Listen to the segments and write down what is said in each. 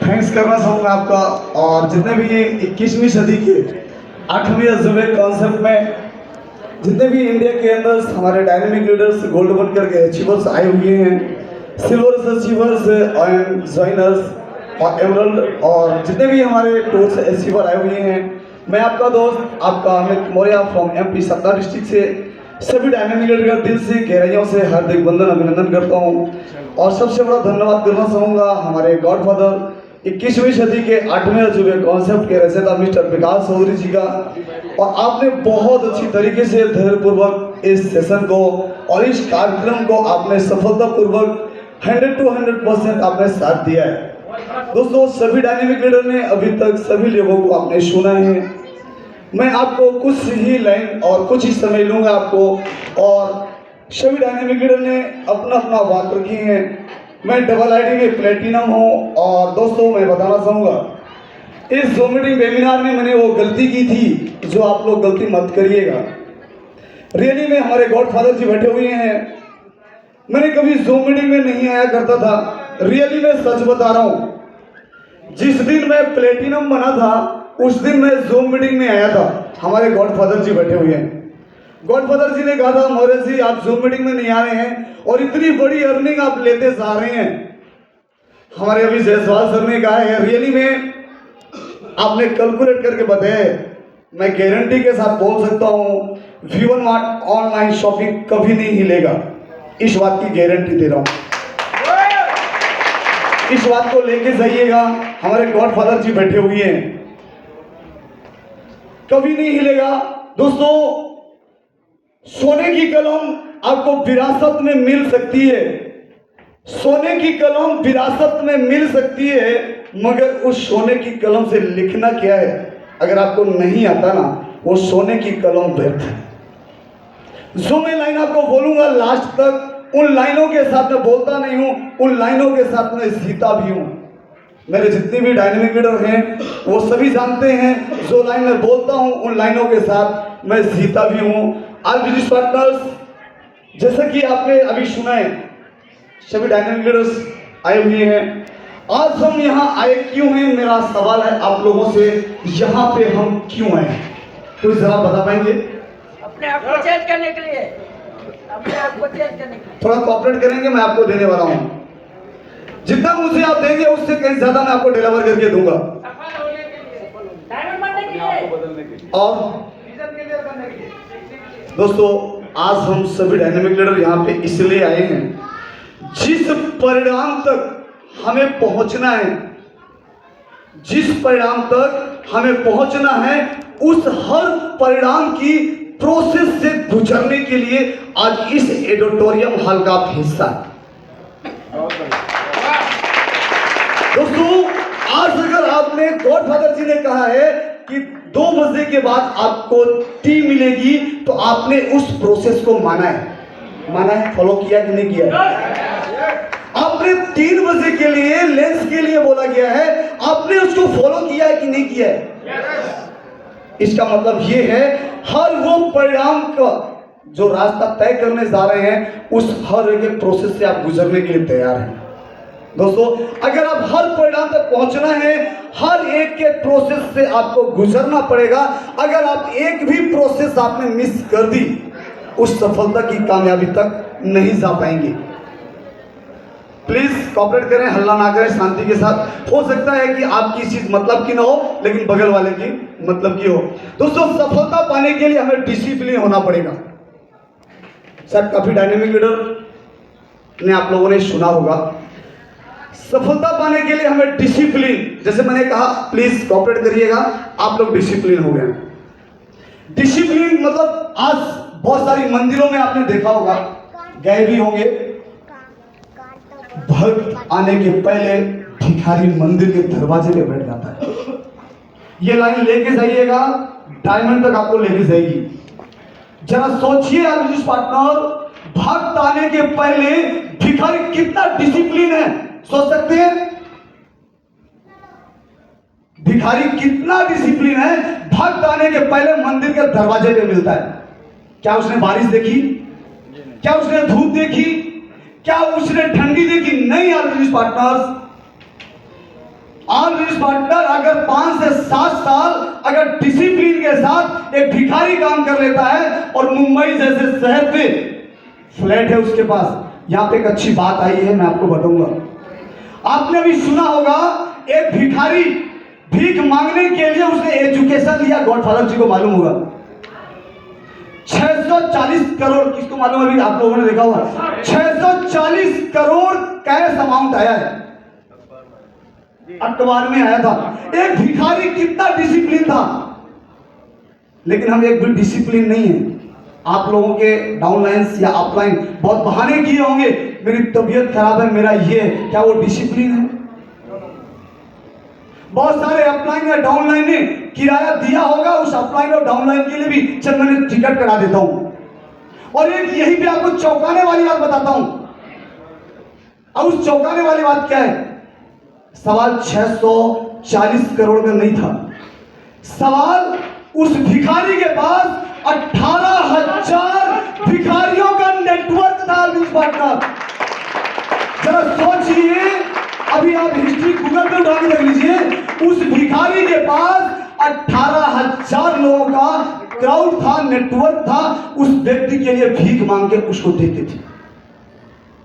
Thanks करना चाहूँगा आपका। और जितने भी ये 21वीं सदी के 8वें अजूबे कॉन्सेप्ट में जितने भी इंडिया के अंदर हमारे डायनेमिक लीडर्स गोल्ड बनकर के अचीवर्स आए हुए हैं, सिल्वर्स अचीवर्स एंड जॉइनर्स और एमरल्ड, और जितने भी हमारे टूर्स अचीवर आए हुए हैं, मैं आपका दोस्त आपका Amit Maurya from MP Satna district से सभी डायनेमिक लीडर का दिल से गहराइयों से हार्दिक वंदन अभिनंदन करता हूँ। और सबसे बड़ा धन्यवाद करना चाहूँगा हमारे गॉडफादर 21वीं सदी के 8वें अजूबे कॉन्सेप्ट के रचयिता मिस्टर विकास चौधरी जी का। और आपने बहुत अच्छी तरीके से धैर्यपूर्वक इस सेशन को और इस कार्यक्रम को आपने सफलतापूर्वक 100 to 100% आपने साथ दिया है। दोस्तों, सभी डायनेमिक लीडर ने अभी तक सभी लोगों को आपने सुना है। मैं आपको कुछ ही लाइन और कुछ ही समय लूंगा आपको, और सभी डायनेमिक लीडर ने अपना अपना बात रखी है। मैं डबल आईडी में प्लेटिनम हूँ। और दोस्तों, मैं बताना चाहूँगा इस ज़ूम मीटिंग वेबिनार में मैंने वो गलती की थी जो आप लोग गलती मत करिएगा। रियली में हमारे गॉडफादर जी बैठे हुए हैं, मैंने कभी ज़ूम मीटिंग में नहीं आया करता था। रियली में सच बता रहा हूँ, जिस दिन मैं प्लेटिनम बना था उस दिन मैं ज़ूम मीटिंग में आया था। हमारे गॉडफादर जी बैठे हुए हैं। गॉडफादर जी ने कहा था, मौर्य जी आप ज़ूम मीटिंग में नहीं आ रहे हैं और इतनी बड़ी अर्निंग आप लेते जा रहे हैं। हमारे अभी जायसवाल सर ने कहा है, रियली में आपने कैलकुलेट करके बताया। मैं गारंटी के साथ बोल सकता हूँ V1 मार्ट ऑनलाइन शॉपिंग कभी नहीं हिलेगा, इस बात की गारंटी दे रहा हूँ। इस बात को लेके जाइएगा, हमारे गॉडफादर जी बैठे हुए हैं, कभी नहीं हिलेगा। दोस्तों, सोने की कलम आपको विरासत में मिल सकती है, सोने की कलम विरासत में मिल सकती है, मगर उस सोने की कलम से लिखना क्या है अगर आपको नहीं आता ना, वो सोने की कलम व्यर्थ है। जो मैं लाइन आपको बोलूंगा लास्ट तक, उन लाइनों के साथ मैं बोलता नहीं हूं, उन लाइनों के साथ मैं जीता भी हूं। मेरे जितने भी डायनेमिक लीडर हैं वो सभी जानते हैं, जो लाइन मैं बोलता हूं उन लाइनों के साथ मैं जीता भी हूं। आज बिजनेस पार्टनर्स, जैसा कि आपने अभी सुना है, सभी डायनेमिक लीडर्स आए हुए हैं। आज हम यहाँ आए क्यों हैं, मेरा सवाल है आप लोगों से, यहाँ पे हम क्यों आए, कोई जवाब बता पाएंगे? अपने आप को चेंज करने के लिए, अपने आप को चेंज करने के लिए। थोड़ा कोऑपरेट करेंगे, मैं आपको देने वाला हूँ। जितना मुझे आप देंगे उससे कहीं ज्यादा मैं आपको डिलीवर करके दूंगा। डायमंड बनने के लिए और दोस्तों, आज हम सभी डायनेमिक लीडर यहाँ पे इसलिए आए हैं, जिस परिणाम तक हमें पहुंचना है, जिस परिणाम तक हमें पहुंचना है, उस हर परिणाम की प्रोसेस से गुजरने के लिए आज इस एडिटोरियम हॉल का आप हिस्सा है। दोस्तों, आज अगर आपने गॉडफादर जी ने कहा है कि 2 बजे के बाद आपको टी मिलेगी, तो आपने उस प्रोसेस को माना है, फॉलो किया कि नहीं किया? आपने 3 बजे के लिए लेंस के लिए बोला गया है, आपने उसको फॉलो किया है कि नहीं किया है? इसका मतलब ये है, हर वो परिणाम का जो रास्ता तय करने जा रहे हैं, उस हर एक प्रोसेस से आप गुजरने के लिए तैयार हैं। दोस्तों, अगर आप हर परिणाम तक पहुंचना है, हर एक के प्रोसेस से आपको गुजरना पड़ेगा। अगर आप एक भी प्रोसेस आपने मिस कर दी, उस सफलता की कामयाबी तक नहीं जा पाएंगे। प्लीज कोऑपरेट करें, हल्ला ना करें, शांति के साथ। हो सकता है कि आपकी चीज मतलब की ना हो, लेकिन बगल वाले की मतलब की हो। दोस्तों, सफलता पाने के लिए हमें डिसिप्लिन होना पड़ेगा। सर, काफी डायनेमिक लीडर ने आप लोगों ने सुना होगा, सफलता पाने के लिए हमें डिसिप्लिन, जैसे मैंने कहा, प्लीज कोऑपरेट करिएगा, आप लोग डिसिप्लिन हो गए। डिसिप्लिन मतलब आज बहुत सारी मंदिरों में आपने देखा होगा, गए भी होंगे, भक्त आने के पहले भिखारी मंदिर के दरवाजे पे बैठ जाता है। ये लाइन लेके जाइएगा, डायमंड तक आपको लेके जाएगी। जरा सोचिए यार बिजनेस पार्टनर, भक्त आने के पहले भिखारी कितना डिसिप्लिन है, सोच सकते हैं? भिखारी कितना डिसिप्लिन है, भक्त आने के पहले मंदिर के दरवाजे पे मिलता है। क्या उसने बारिश देखी? क्या उसने धूप देखी? क्या उसने ठंडी देखी? नहीं यार business partners, all business partner अगर 5 से 7 साल अगर डिसिप्लिन के साथ एक भिखारी काम कर लेता है और मुंबई जैसे शहर पे फ्लैट है उसके पास, यहां पे एक अच्छी बात आई है, मैं आपको बताऊंगा। आपने भी सुना होगा एक भिखारी भीख मांगने के लिए उसने एजुकेशन लिया, गॉडफादर जी को मालूम होगा। 640 करोड़, किसको मालूम है? अभी आप लोगों ने देखा होगा 640 करोड़ कैश अमाउंट आया है, अखबार में आया था। एक भिखारी कितना डिसिप्लिन था, लेकिन हम एक भी डिसिप्लिन नहीं है। आप लोगों के डाउनलाइंस या अपलाइन बहुत बहाने किए होंगे, मेरी तबीयत खराब है, मेरा ये, क्या वो डिसिप्लिन है? बहुत सारे अपलाइन या डाउनलाइन ने किराया दिया होगा, उस अपलाइन और डाउनलाइन के लिए भी चल मैंने टिकट करा देता हूं। और एक यहीं पे आपको चौंकाने वाली बात बताता हूं। अब उस चौंकाने वाली बात क्या है? सवाल 640 करोड़ का नहीं था, सवाल उस भिखारी के पास 18,000 भिखारियों का नेटवर्क था। पार्टनर जरा सोचिए, अभी आप हिस्ट्री गूगल पे उठा के देख लीजिए, उस भिखारी के पास 18,000 लोगों का क्राउड था, नेटवर्क था, उस व्यक्ति के लिए भीख मांग के उसको देते थे।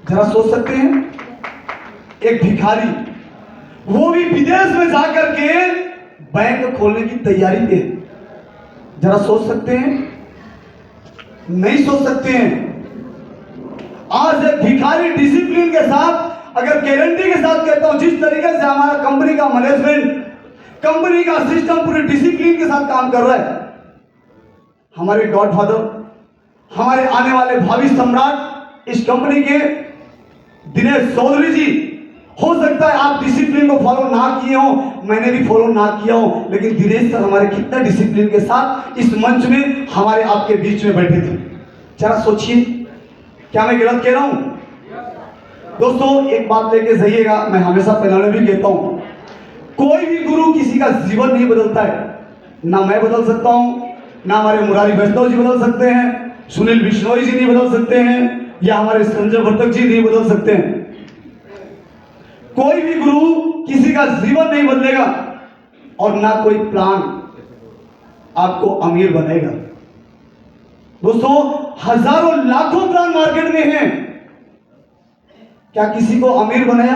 जरा सोच सकते हैं, एक भिखारी, वो भी विदेश में जाकर के बैंक खोलने की तैयारी पे। जरा सोच सकते हैं? नहीं सोच सकते हैं। आज एक भिखारी डिसिप्लिन के साथ, अगर गारंटी के साथ कहता हूं, जिस तरीके से हमारा कंपनी का मैनेजमेंट, कंपनी का सिस्टम पूरे डिसिप्लिन के साथ काम कर रहा है, हमारे गॉडफादर, हमारे आने वाले भावी सम्राट इस कंपनी के दिनेश चौधरी जी, हो सकता है आप डिसिप्लिन को फॉलो ना किए हो, मैंने भी फॉलो ना किया हो, लेकिन दिनेश सर हमारे कितना डिसिप्लिन के साथ इस मंच में हमारे आपके बीच में बैठे थे। जरा सोचिए, क्या मैं गलत कह रहा हूं? दोस्तों एक बात लेके जाइएगा, मैं हमेशा पहले भी कहता हूं, कोई भी गुरु किसी का जीवन नहीं बदलता है। ना मैं बदल सकता हूं, ना हमारे मुरारी वैष्णव जी बदल सकते हैं, सुनील बिश्नोई जी नहीं बदल सकते हैं, या हमारे संजय वर्तक जी नहीं बदल सकते हैं। कोई भी गुरु किसी का जीवन नहीं बदलेगा, और ना कोई प्लान आपको अमीर बनेगा। दोस्तों हजारों लाखों प्लान मार्केट में हैं, क्या किसी को अमीर बनाया?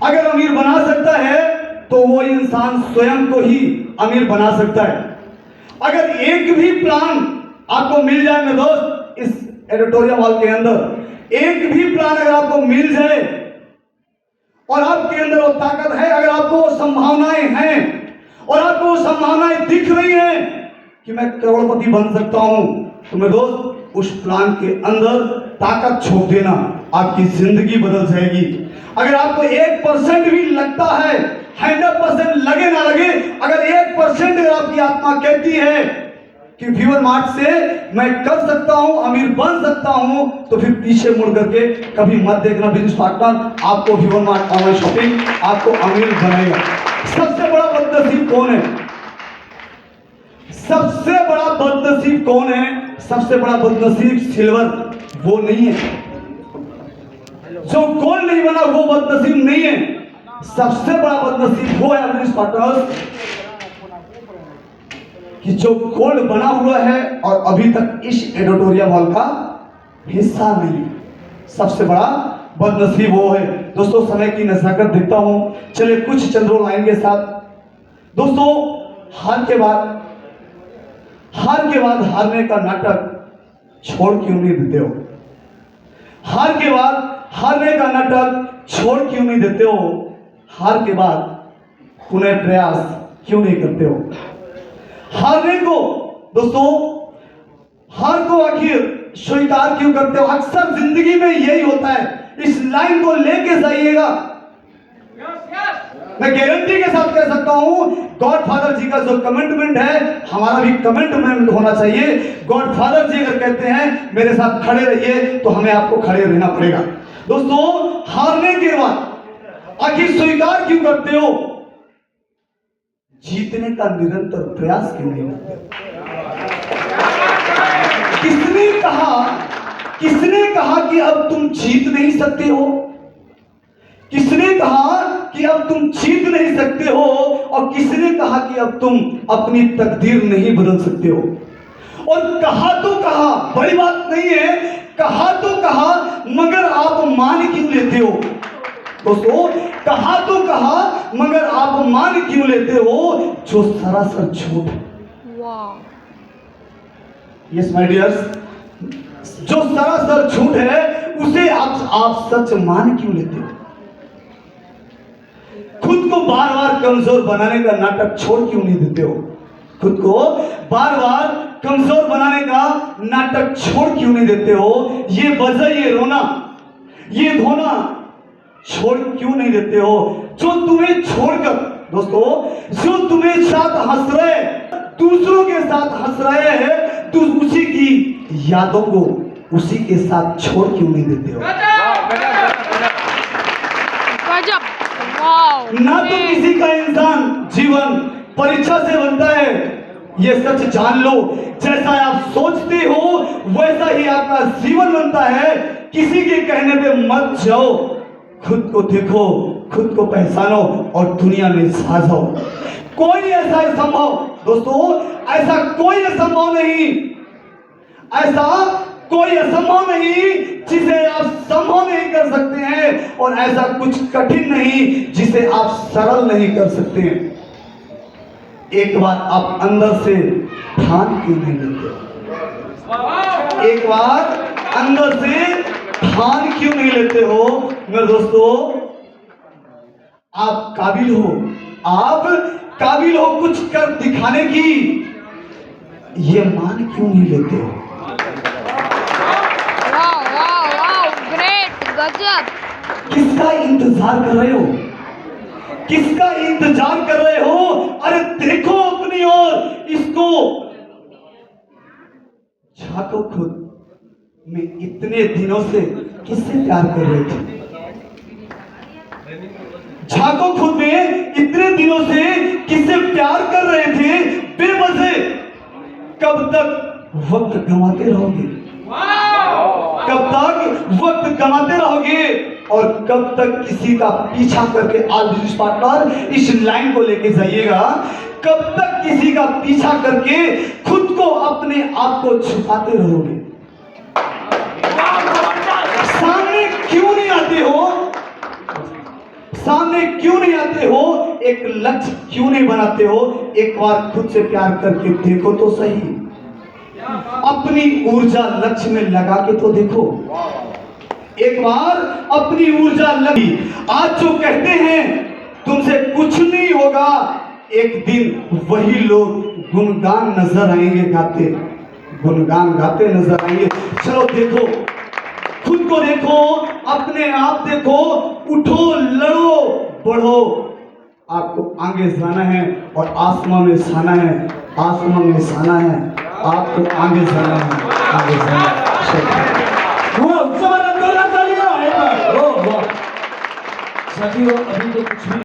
अगर अमीर बना सकता है तो वो इंसान स्वयं को ही अमीर बना सकता है। अगर एक भी प्लान आपको मिल जाए मेरे दोस्त, इस एडिटोरियल हॉल के अंदर एक भी प्लान अगर आपको मिल जाए और आपके अंदर वो ताकत है, अगर आपको वो संभावनाएं हैं और आपको वो संभावनाएं दिख रही हैं कि मैं करोड़पति बन सकता हूं, तो मेरे दोस्त उस प्लान के अंदर ताकत छोड़ देना, आपकी जिंदगी बदल जाएगी। अगर आपको 1% भी लगता है, 100% लगे ना लगे, अगर 1% अगर आपकी आत्मा कहती है कि व्यूअर मार्ट से मैं कर सकता हूं, अमीर बन सकता हूं, तो फिर पीछे मुड़ करके कभी मत देखना बिजनेस पार्टनर, आपको व्यूअर मार्ट ऑनलाइन शॉपिंग आपको अमीर बनाएगा। सबसे बड़ा बदनसीब कौन है? सबसे बड़ा बदनसीब कौन है? सबसे बड़ा बदनसीब सिल्वर वो नहीं है, जो गोल्ड नहीं बना वो बदनसीब नहीं है। सबसे बड़ा बदनसीब वो है बिजनेस पार्टनर्स कि जो गोल्ड बना हुआ है और अभी तक इस एडिटोरियल हॉल का हिस्सा नहीं। सबसे बड़ा बदनसीब वो है। दोस्तों समय की नजाकत देखता हूं, चलिए कुछ चंद्रो लाइन के साथ। दोस्तों हार के बाद हारने का नाटक छोड़ क्यों नहीं देते हो? हार के बाद हारने का नाटक छोड़ क्यों नहीं देते हो? हार के बाद पुनः प्रयास क्यों नहीं करते हो? हारने को दोस्तों, हार को आखिर स्वीकार क्यों करते हो? अक्सर जिंदगी में यही होता है। इस लाइन को लेके जाइएगा। मैं गारंटी के साथ कह सकता हूं, गॉडफादर जी का जो कमिटमेंट है, हमारा भी कमिटमेंट होना चाहिए। गॉडफादर जी अगर कहते हैं मेरे साथ खड़े रहिए, तो हमें आपको खड़े रहना पड़ेगा। दोस्तों हारने के बाद आखिर स्वीकार क्यों करते हो? जीतने का निरंतर प्रयास क्यों नहीं करते? किसने कहा कि अब तुम जीत नहीं सकते हो? किसने कहा कि अब तुम जीत नहीं सकते हो, और किसने कहा कि अब तुम अपनी तकदीर नहीं बदल सकते हो। और कहा तो कहा, बड़ी बात नहीं है, कहा तो कहा, मगर आप मान क्यों लेते हो दोस्तों? कहा तो कहा, मगर आप मान क्यों लेते हो, जो सरासर झूठ है। यस माय डियर्स, जो सरासर झूठ है उसे आप सच मान क्यों लेते हो? खुद को बार बार कमजोर बनाने का नाटक छोड़ क्यों नहीं देते हो? खुद को बार बार कमजोर बनाने का नाटक छोड़ क्यों नहीं देते हो? ये वजह, ये रोना, ये धोना छोड़ क्यों नहीं देते हो? जो तुम्हें छोड़कर दोस्तों, जो तुम्हें साथ हंस रहे, दूसरों के साथ हंस रहे हैं, तुम उसी की यादों को उसी के साथ छोड़ क्यों नहीं देते हो? ना तो किसी का इंसान जीवन परीक्षा से बनता है, ये सच जान लो। जैसा आप सोचते हो वैसा ही आपका जीवन बनता है। किसी के कहने पे मत जाओ, खुद को देखो, खुद को पहचानो और दुनिया में छा जाओ। कोई ऐसा संभव दोस्तों, ऐसा कोई असंभव नहीं, ऐसा कोई असंभव नहीं जिसे आप संभव नहीं कर सकते हैं, और ऐसा कुछ कठिन नहीं जिसे आप सरल नहीं कर सकते हैं। एक बार आप अंदर से ठान क्यों नहीं लेते हो? एक बार अंदर से ठान क्यों नहीं लेते हो? मेरे दोस्तों, आप काबिल हो, आप काबिल हो कुछ कर दिखाने की, ये मान क्यों नहीं लेते हो? किसका इंतजार कर रहे हो? किसका इंतजार कर रहे हो? अरे देखो अपनी ओर, इसको झांको खुद में। इतने दिनों से किससे प्यार कर रहे थे? झांको खुद में, इतने दिनों से किससे प्यार कर रहे थे बेवजह? कब तक वक्त गंवाते रहोगे? कब तक वक्त गंवाते रहोगे? और कब तक किसी का पीछा करके, आज बिजनेस पार्टनर इस लाइन को लेके जाइएगा, कब तक किसी का पीछा करके खुद को, अपने आप को छुपाते रहोगे? सामने क्यों नहीं आते हो? सामने क्यों नहीं आते हो? एक लक्ष्य क्यों नहीं बनाते हो? एक बार खुद से प्यार करके देखो तो सही, अपनी ऊर्जा लक्ष्य में लगा के तो देखो। एक बार अपनी ऊर्जा लगी। आज जो कहते हैं तुमसे कुछ नहीं होगा, एक दिन वही लोग गुणगान नजर आएंगे गाते, गुणगान गाते नजर आएंगे। चलो देखो, खुद को देखो, अपने आप देखो, उठो, लड़ो, बढ़ो। आपको आगे जाना है और आसमान में छाना है, आसमान में छाना है, आपको आगे जाना है, आगे जाना है। साथियों, अभी तो कुछ भी